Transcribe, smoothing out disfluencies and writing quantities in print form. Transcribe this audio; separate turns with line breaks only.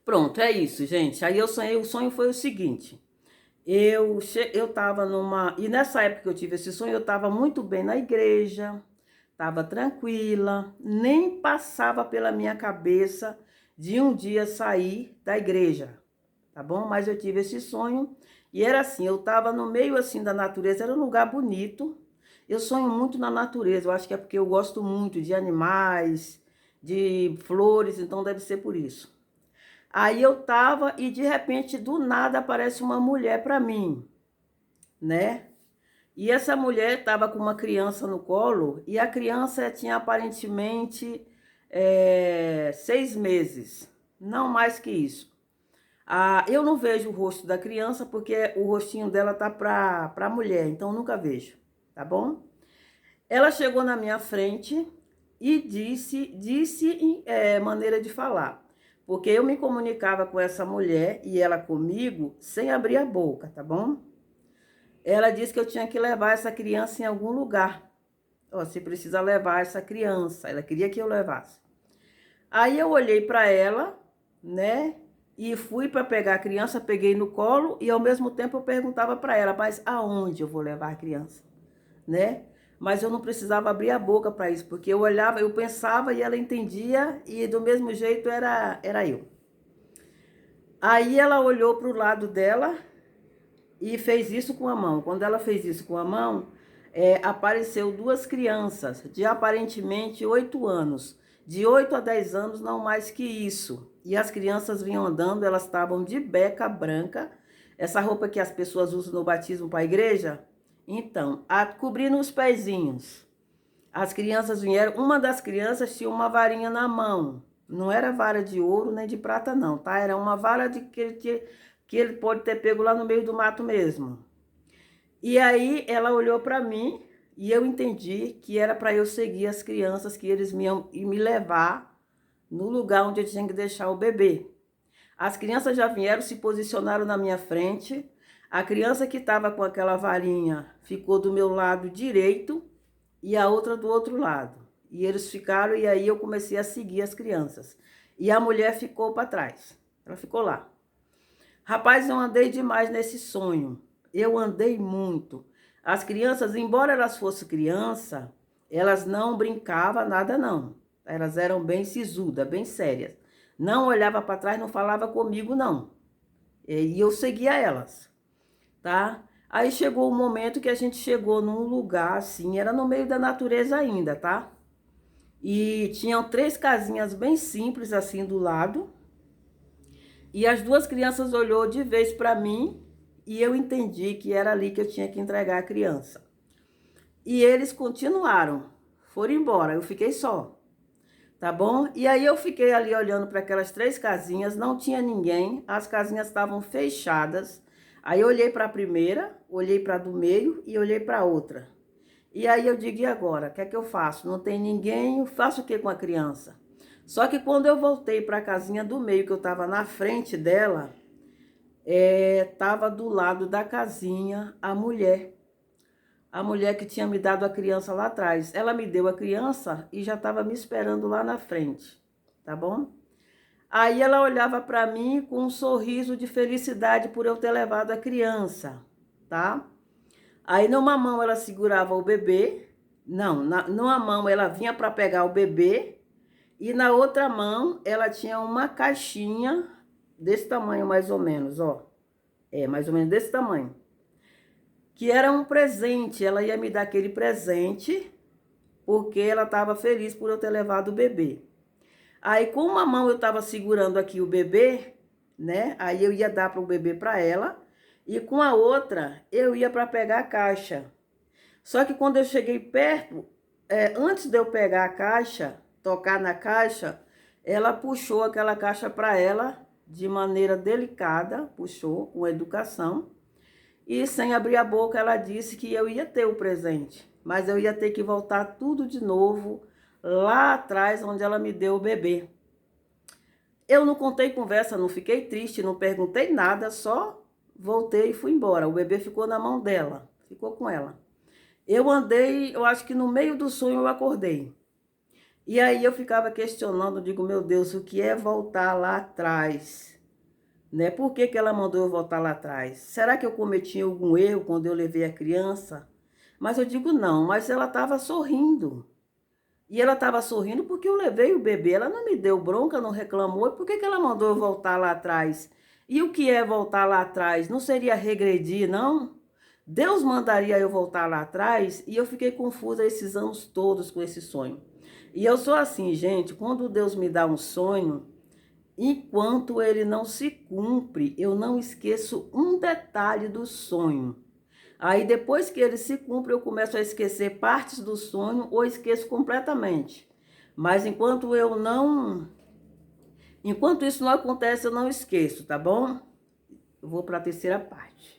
Pronto, é isso, gente. Aí eu sonhei, o sonho foi o seguinte. Eu tava numa... E nessa época que eu tive esse sonho, eu tava muito bem na igreja, tava tranquila, nem passava pela minha cabeça de um dia sair da igreja, tá bom? Mas eu tive esse sonho e era assim, eu tava no meio assim da natureza, era um lugar bonito. Eu sonho muito na natureza, eu acho que é porque eu gosto muito de animais, de flores, então deve ser por isso. Aí eu tava e de repente do nada aparece uma mulher para mim, né? E essa mulher tava com uma criança no colo e a criança tinha aparentemente 6 meses, não mais que isso. Eu não vejo o rosto da criança porque o rostinho dela tá para mulher, então eu nunca vejo, tá bom? Ela chegou na minha frente e disse em maneira de falar, porque eu me comunicava com essa mulher e ela comigo sem abrir a boca, tá bom? Ela disse que eu tinha que levar essa criança em algum lugar. Ó, você precisa levar essa criança. Ela queria que eu levasse. Aí eu olhei para ela, né? E fui para pegar a criança, peguei no colo e ao mesmo tempo eu perguntava para ela, mas aonde eu vou levar a criança, né? Mas eu não precisava abrir a boca para isso, porque eu olhava, eu pensava e ela entendia e do mesmo jeito era eu. Aí ela olhou para o lado dela e fez isso com a mão. Quando ela fez isso com a mão, apareceu duas crianças de aparentemente 8 anos. De 8 a 10 anos, não mais que isso. E as crianças vinham andando, elas estavam de beca branca. Essa roupa que as pessoas usam no batismo para a igreja. Então, cobrindo os pezinhos. As crianças vieram, uma das crianças tinha uma varinha na mão. Não era vara de ouro nem de prata não, tá? Era uma vara que ele pode ter pego lá no meio do mato mesmo. E aí ela olhou para mim e eu entendi que era para eu seguir as crianças, que eles iam me levar no lugar onde eu tinha que deixar o bebê. As crianças já vieram, se posicionaram na minha frente. A criança que estava com aquela varinha ficou do meu lado direito e a outra do outro lado. E eles ficaram e aí eu comecei a seguir as crianças. E a mulher ficou para trás. Ela ficou lá. Rapaz, eu andei demais nesse sonho. Eu andei muito. As crianças, embora elas fossem criança, elas não brincavam nada não. Elas eram bem sisudas, bem sérias. Não olhava para trás, não falava comigo não. E eu seguia elas, tá? Aí chegou o momento que a gente chegou num lugar assim, era no meio da natureza ainda, tá? E tinham 3 casinhas bem simples assim do lado. E as duas crianças olhou de vez para mim e eu entendi que era ali que eu tinha que entregar a criança. E eles continuaram, foram embora, eu fiquei só, tá bom? E aí eu fiquei ali olhando para aquelas 3 casinhas, não tinha ninguém, as casinhas estavam fechadas. Aí eu olhei para a primeira, olhei para a do meio e olhei para a outra. E aí eu digo, e agora? O que é que eu faço? Não tem ninguém, eu faço o que com a criança? Só que quando eu voltei para a casinha do meio, que eu estava na frente dela, estava do lado da casinha a mulher. A mulher que tinha me dado a criança lá atrás. Ela me deu a criança e já estava me esperando lá na frente, tá bom? Aí ela olhava para mim com um sorriso de felicidade por eu ter levado a criança, tá? Aí numa mão ela segurava o bebê, não, numa mão ela vinha para pegar o bebê e na outra mão ela tinha uma caixinha desse tamanho mais ou menos, ó. Mais ou menos desse tamanho. Que era um presente, ela ia me dar aquele presente porque ela estava feliz por eu ter levado o bebê. Aí com uma mão eu estava segurando aqui o bebê, né? Aí eu ia dar para o bebê para ela e com a outra eu ia para pegar a caixa. Só que quando eu cheguei perto, antes de eu pegar a caixa, tocar na caixa, ela puxou aquela caixa para ela de maneira delicada, puxou com educação. E sem abrir a boca, ela disse que eu ia ter o presente, mas eu ia ter que voltar tudo de novo lá atrás, onde ela me deu o bebê. Eu não contei conversa, não fiquei triste, não perguntei nada, só voltei e fui embora. O bebê ficou na mão dela, ficou com ela. Eu andei, eu acho que no meio do sonho eu acordei. E aí eu ficava questionando, digo, meu Deus, o que é voltar lá atrás? né? Por que que ela mandou eu voltar lá atrás? Será que eu cometi algum erro quando eu levei a criança? Mas eu digo não, mas ela estava sorrindo. E ela estava sorrindo porque eu levei o bebê. Ela não me deu bronca, não reclamou. E por que que ela mandou eu voltar lá atrás? E o que é voltar lá atrás? Não seria regredir, não? Deus mandaria eu voltar lá atrás e eu fiquei confusa esses anos todos com esse sonho. E eu sou assim, gente, quando Deus me dá um sonho, enquanto ele não se cumpre, eu não esqueço um detalhe do sonho. Aí depois que ele se cumpre, eu começo a esquecer partes do sonho ou esqueço completamente. Mas enquanto isso não acontece, eu não esqueço, tá bom? Eu vou para a terceira parte.